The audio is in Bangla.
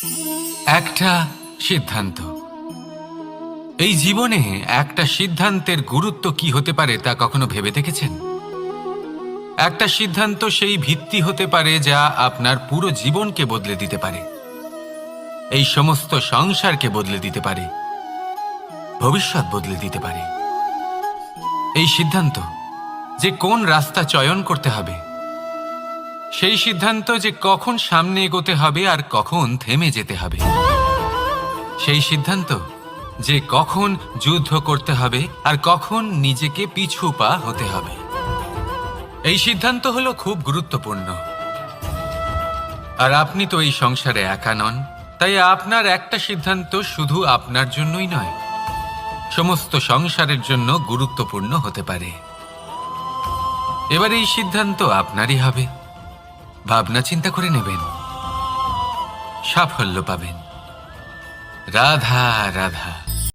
একটা সিদ্ধান্ত। এই জীবনে একটা সিদ্ধান্তের গুরুত্ব কি হতে পারে তা কখনো ভেবে দেখেছেন? একটা সিদ্ধান্ত সেই ভিত্তি হতে পারে যা আপনার পুরো জীবনকে বদলে দিতে পারে, এই সমস্ত সংসারকে বদলে দিতে পারে, ভবিষ্যৎ বদলে দিতে পারে। এই সিদ্ধান্ত যে কোন রাস্তা চয়ন করতে হবে, সেই সিদ্ধান্ত যে কখন সামনে এগোতে হবে আর কখন থেমে যেতে হবে, সেই সিদ্ধান্ত যে কখন যুদ্ধ করতে হবে আর কখন নিজেকে পিছু পা হতে হবে। এই সিদ্ধান্ত হলো খুব গুরুত্বপূর্ণ। আর আপনি তো এই সংসারে একা নন, তাই আপনার একটা সিদ্ধান্ত শুধু আপনার জন্যই নয়, সমস্ত সংসারের জন্য গুরুত্বপূর্ণ হতে পারে। এবার এই সিদ্ধান্ত আপনারই হবে। ভাবনা চিন্তা করে নেবেন, সাফল্য পাবেন। রাধা রাধা।